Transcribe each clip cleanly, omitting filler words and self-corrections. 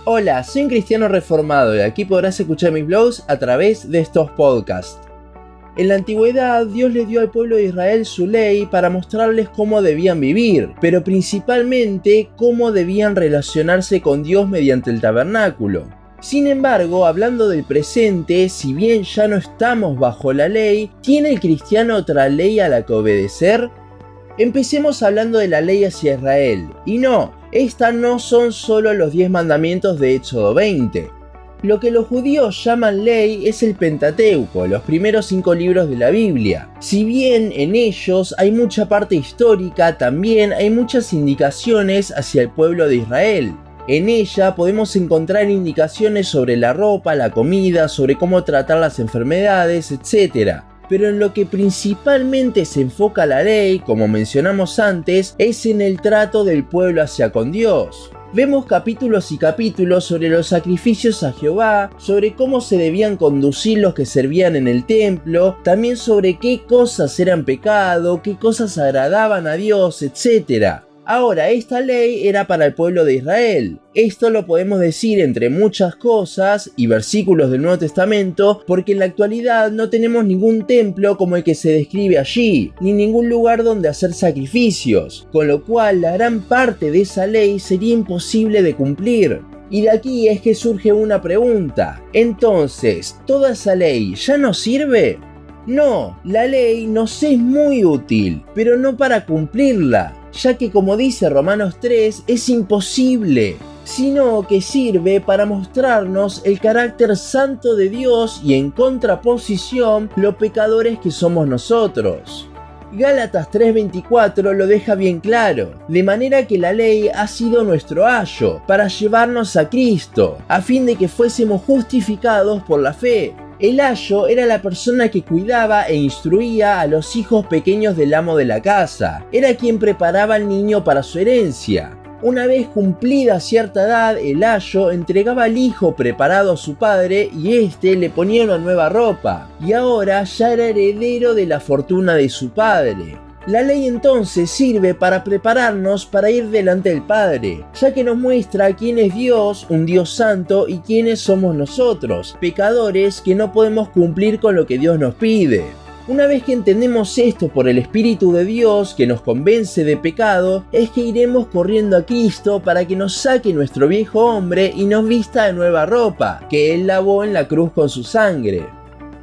Hola, soy un cristiano reformado y aquí podrás escuchar mis blogs a través de estos podcasts. En la antigüedad, Dios le dio al pueblo de Israel su ley para mostrarles cómo debían vivir, pero principalmente cómo debían relacionarse con Dios mediante el tabernáculo. Sin embargo, hablando del presente, si bien ya no estamos bajo la ley, ¿tiene el cristiano otra ley a la que obedecer? Empecemos hablando de la ley hacia Israel. Y no, estas no son solo los 10 mandamientos de Éxodo 20. Lo que los judíos llaman ley es el Pentateuco, los primeros 5 libros de la Biblia. Si bien en ellos hay mucha parte histórica, también hay muchas indicaciones hacia el pueblo de Israel. En ella podemos encontrar indicaciones sobre la ropa, la comida, sobre cómo tratar las enfermedades, etc. Pero en lo que principalmente se enfoca la ley, como mencionamos antes, es en el trato del pueblo hacia con Dios. Vemos capítulos y capítulos sobre los sacrificios a Jehová, sobre cómo se debían conducir los que servían en el templo, también sobre qué cosas eran pecado, qué cosas agradaban a Dios, etc. Ahora, esta ley era para el pueblo de Israel. Esto lo podemos decir entre muchas cosas y versículos del Nuevo Testamento, porque en la actualidad no tenemos ningún templo como el que se describe allí, ni ningún lugar donde hacer sacrificios, con lo cual la gran parte de esa ley sería imposible de cumplir. Y de aquí es que surge una pregunta. Entonces, ¿toda esa ley ya no sirve? No, la ley nos es muy útil, pero no para cumplirla, ya que como dice Romanos 3, es imposible, sino que sirve para mostrarnos el carácter santo de Dios y en contraposición los pecadores que somos nosotros. Gálatas 3:24 lo deja bien claro, de manera que la ley ha sido nuestro ayo para llevarnos a Cristo, a fin de que fuésemos justificados por la fe. El ayo era la persona que cuidaba e instruía a los hijos pequeños del amo de la casa. Era quien preparaba al niño para su herencia. Una vez cumplida cierta edad, el ayo entregaba al hijo preparado a su padre y éste le ponía una nueva ropa. Y ahora ya era heredero de la fortuna de su padre. La ley entonces sirve para prepararnos para ir delante del Padre, ya que nos muestra quién es Dios, un Dios santo, y quiénes somos nosotros, pecadores que no podemos cumplir con lo que Dios nos pide. Una vez que entendemos esto por el Espíritu de Dios que nos convence de pecado, es que iremos corriendo a Cristo para que nos saque nuestro viejo hombre y nos vista de nueva ropa, que Él lavó en la cruz con su sangre.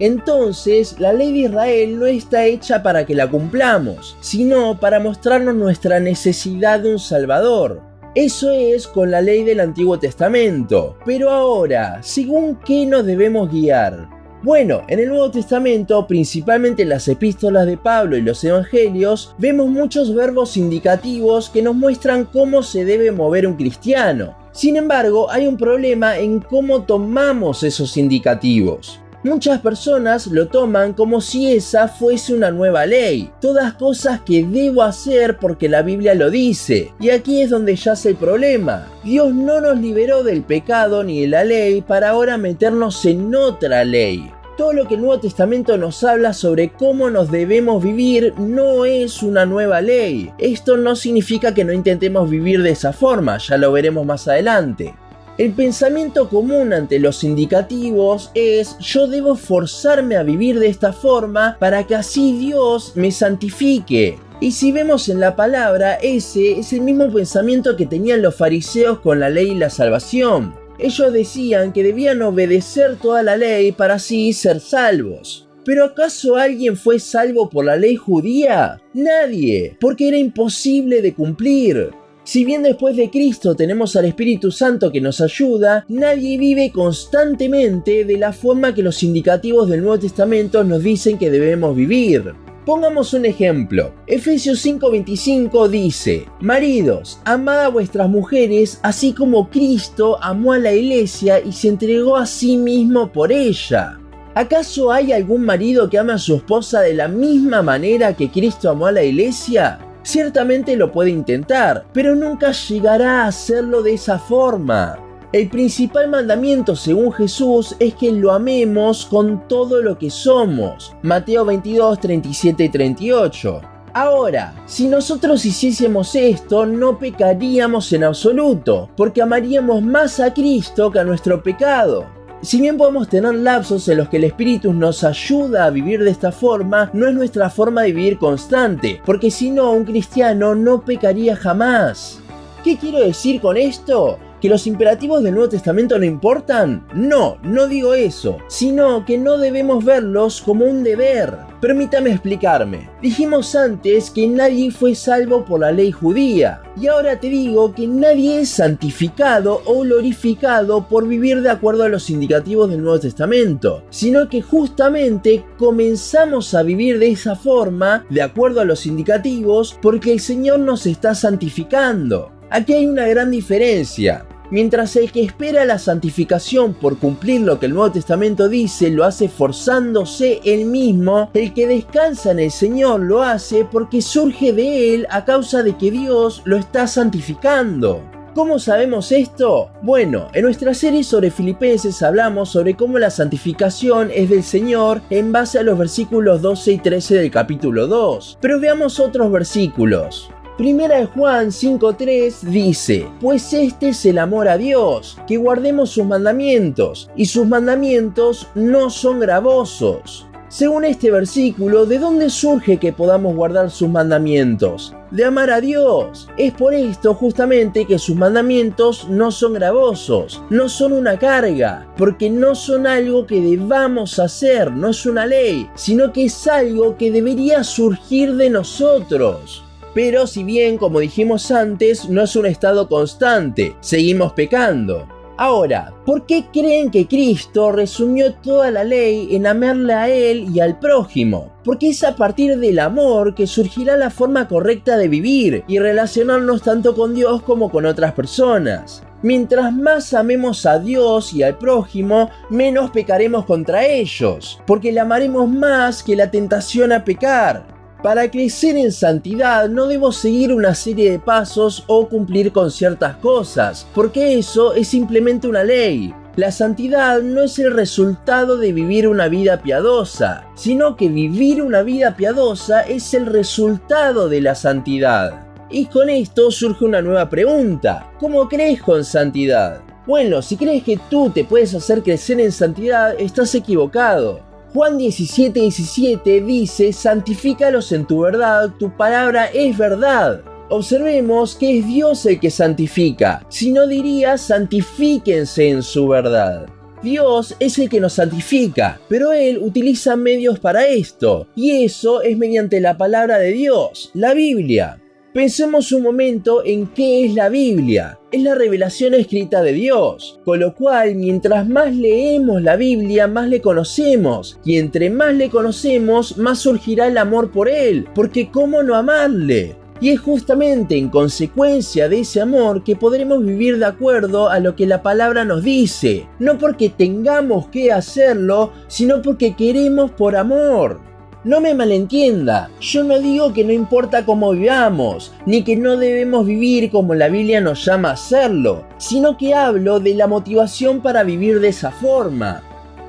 Entonces, la ley de Israel no está hecha para que la cumplamos, sino para mostrarnos nuestra necesidad de un Salvador. Eso es con la ley del Antiguo Testamento. Pero ahora, ¿según qué nos debemos guiar? Bueno, en el Nuevo Testamento, principalmente en las epístolas de Pablo y los evangelios, vemos muchos verbos indicativos que nos muestran cómo se debe mover un cristiano. Sin embargo, hay un problema en cómo tomamos esos indicativos. Muchas personas lo toman como si esa fuese una nueva ley, todas cosas que debo hacer porque la Biblia lo dice, y aquí es donde yace el problema. Dios no nos liberó del pecado ni de la ley para ahora meternos en otra ley. Todo lo que el Nuevo Testamento nos habla sobre cómo nos debemos vivir no es una nueva ley. Esto no significa que no intentemos vivir de esa forma, ya lo veremos más adelante. El pensamiento común ante los indicativos es: yo debo forzarme a vivir de esta forma para que así Dios me santifique. Y si vemos en la palabra, ese es el mismo pensamiento que tenían los fariseos con la ley y la salvación. Ellos decían que debían obedecer toda la ley para así ser salvos. ¿Pero acaso alguien fue salvo por la ley judía? Nadie, porque era imposible de cumplir. Si bien después de Cristo tenemos al Espíritu Santo que nos ayuda, nadie vive constantemente de la forma que los indicativos del Nuevo Testamento nos dicen que debemos vivir. Pongamos un ejemplo. Efesios 5:25 dice: Maridos, amad a vuestras mujeres, así como Cristo amó a la iglesia y se entregó a sí mismo por ella. ¿Acaso hay algún marido que ame a su esposa de la misma manera que Cristo amó a la iglesia? Ciertamente lo puede intentar, pero nunca llegará a hacerlo de esa forma. El principal mandamiento según Jesús es que lo amemos con todo lo que somos. Mateo 22, 37 y 38. Ahora, si nosotros hiciésemos esto, no pecaríamos en absoluto, porque amaríamos más a Cristo que a nuestro pecado. Si bien podemos tener lapsos en los que el Espíritu nos ayuda a vivir de esta forma, no es nuestra forma de vivir constante, porque si no, un cristiano no pecaría jamás. ¿Qué quiero decir con esto? ¿Que los imperativos del Nuevo Testamento no importan? No, no digo eso, sino que no debemos verlos como un deber. Permítame explicarme. Dijimos antes que nadie fue salvo por la ley judía, y ahora te digo que nadie es santificado o glorificado por vivir de acuerdo a los indicativos del Nuevo Testamento, sino que justamente comenzamos a vivir de esa forma, de acuerdo a los indicativos, porque el Señor nos está santificando. Aquí hay una gran diferencia. Mientras el que espera la santificación por cumplir lo que el Nuevo Testamento dice lo hace forzándose él mismo, el que descansa en el Señor lo hace porque surge de él a causa de que Dios lo está santificando. ¿Cómo sabemos esto? Bueno, en nuestra serie sobre Filipenses hablamos sobre cómo la santificación es del Señor en base a los versículos 12 y 13 del capítulo 2. Pero veamos otros versículos. Primera de Juan 5:3 dice: pues este es el amor a Dios, que guardemos sus mandamientos, y sus mandamientos no son gravosos. Según este versículo, ¿de dónde surge que podamos guardar sus mandamientos? De amar a Dios. Es por esto justamente que sus mandamientos no son gravosos, no son una carga, porque no son algo que debamos hacer, no es una ley, sino que es algo que debería surgir de nosotros. Pero si bien, como dijimos antes, no es un estado constante, seguimos pecando. Ahora, ¿por qué creen que Cristo resumió toda la ley en amarle a Él y al prójimo? Porque es a partir del amor que surgirá la forma correcta de vivir y relacionarnos tanto con Dios como con otras personas. Mientras más amemos a Dios y al prójimo, menos pecaremos contra ellos, porque le amaremos más que la tentación a pecar. Para crecer en santidad no debo seguir una serie de pasos o cumplir con ciertas cosas, porque eso es simplemente una ley. La santidad no es el resultado de vivir una vida piadosa, sino que vivir una vida piadosa es el resultado de la santidad. Y con esto surge una nueva pregunta: ¿cómo crees con santidad? Bueno, si crees que tú te puedes hacer crecer en santidad, estás equivocado. Juan 17:17 dice: santifícalos en tu verdad, tu palabra es verdad. Observemos que es Dios el que santifica, si no diría santifíquense en su verdad. Dios es el que nos santifica, pero Él utiliza medios para esto, y eso es mediante la palabra de Dios, la Biblia. Pensemos un momento en qué es la Biblia. Es la revelación escrita de Dios, con lo cual mientras más leemos la Biblia, más le conocemos, y entre más le conocemos, más surgirá el amor por Él, porque ¿cómo no amarle? Y es justamente en consecuencia de ese amor que podremos vivir de acuerdo a lo que la palabra nos dice, no porque tengamos que hacerlo, sino porque queremos por amor. No me malentienda, yo no digo que no importa cómo vivamos, ni que no debemos vivir como la Biblia nos llama a hacerlo, sino que hablo de la motivación para vivir de esa forma.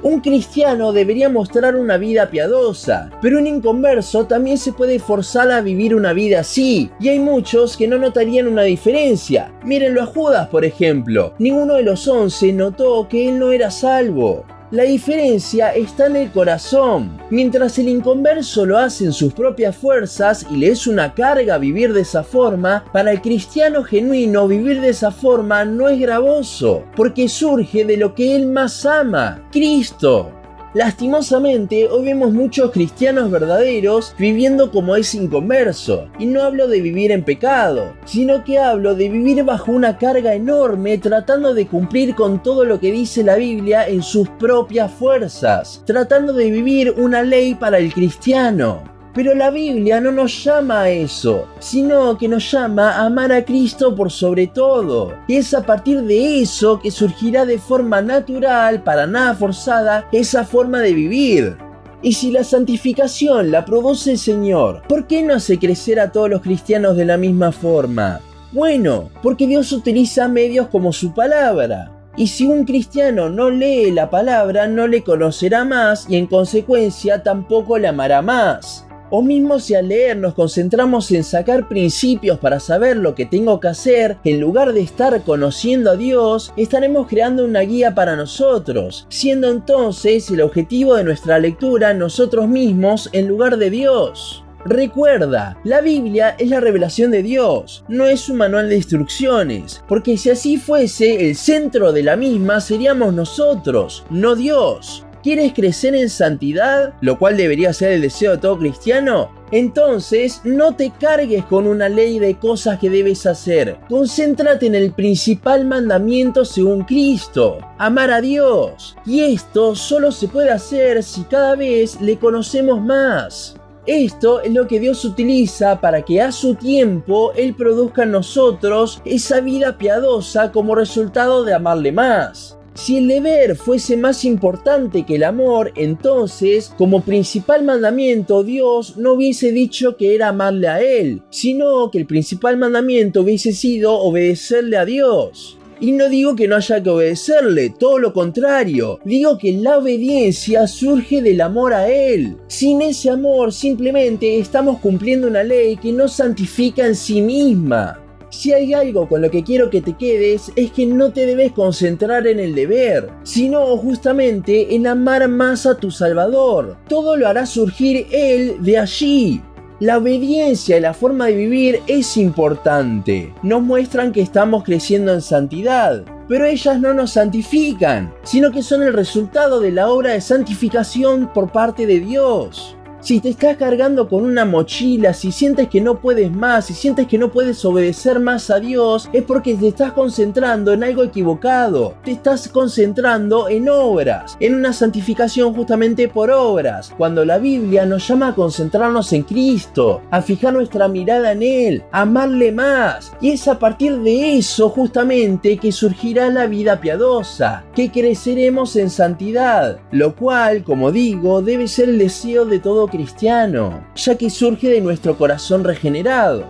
Un cristiano debería mostrar una vida piadosa, pero un inconverso también se puede forzar a vivir una vida así, y hay muchos que no notarían una diferencia. Mírenlo a Judas, por ejemplo. Ninguno de los 11 notó que él no era salvo. La diferencia está en el corazón. Mientras el inconverso lo hace en sus propias fuerzas y le es una carga vivir de esa forma, para el cristiano genuino vivir de esa forma no es gravoso, porque surge de lo que él más ama, Cristo. Lastimosamente, hoy vemos muchos cristianos verdaderos viviendo como ese inconverso, y no hablo de vivir en pecado, sino que hablo de vivir bajo una carga enorme tratando de cumplir con todo lo que dice la Biblia en sus propias fuerzas, tratando de vivir una ley para el cristiano. Pero la Biblia no nos llama a eso, sino que nos llama a amar a Cristo por sobre todo. Y es a partir de eso que surgirá de forma natural, para nada forzada, esa forma de vivir. Y si la santificación la produce el Señor, ¿por qué no hace crecer a todos los cristianos de la misma forma? Bueno, porque Dios utiliza medios como su palabra. Y si un cristiano no lee la palabra, no le conocerá más y en consecuencia tampoco le amará más. O mismo si al leer nos concentramos en sacar principios para saber lo que tengo que hacer, en lugar de estar conociendo a Dios, estaremos creando una guía para nosotros, siendo entonces el objetivo de nuestra lectura nosotros mismos en lugar de Dios. Recuerda, la Biblia es la revelación de Dios, no es un manual de instrucciones, porque si así fuese, el centro de la misma seríamos nosotros, no Dios. ¿Quieres crecer en santidad? Lo cual debería ser el deseo de todo cristiano. Entonces, no te cargues con una ley de cosas que debes hacer. Concéntrate en el principal mandamiento según Cristo, amar a Dios. Y esto solo se puede hacer si cada vez le conocemos más. Esto es lo que Dios utiliza para que a su tiempo Él produzca en nosotros esa vida piadosa como resultado de amarle más. Si el deber fuese más importante que el amor, entonces, como principal mandamiento, Dios no hubiese dicho que era amarle a Él, sino que el principal mandamiento hubiese sido obedecerle a Dios. Y no digo que no haya que obedecerle, todo lo contrario. Digo que la obediencia surge del amor a Él. Sin ese amor simplemente estamos cumpliendo una ley que nos santifica en sí misma. Si hay algo con lo que quiero que te quedes es que no te debes concentrar en el deber, sino justamente en amar más a tu Salvador. Todo lo hará surgir Él de allí. La obediencia y la forma de vivir es importante. Nos muestran que estamos creciendo en santidad, pero ellas no nos santifican, sino que son el resultado de la obra de santificación por parte de Dios. Si te estás cargando con una mochila, si sientes que no puedes más, si sientes que no puedes obedecer más a Dios, es porque te estás concentrando en algo equivocado. Te estás concentrando en obras, en una santificación justamente por obras, cuando la Biblia nos llama a concentrarnos en Cristo, a fijar nuestra mirada en Él, a amarle más. Y es a partir de eso justamente que surgirá la vida piadosa, que creceremos en santidad, lo cual, como digo, debe ser el deseo de todo cristiano, ya que surge de nuestro corazón regenerado.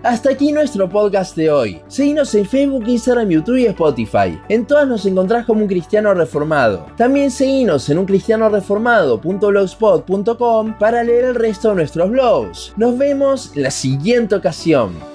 Hasta aquí nuestro podcast de hoy. Seguinos en Facebook, Instagram, YouTube y Spotify. En todas nos encontrás como Un Cristiano Reformado. También seguinos en uncristianoreformado.blogspot.com para leer el resto de nuestros blogs. Nos vemos en la siguiente ocasión.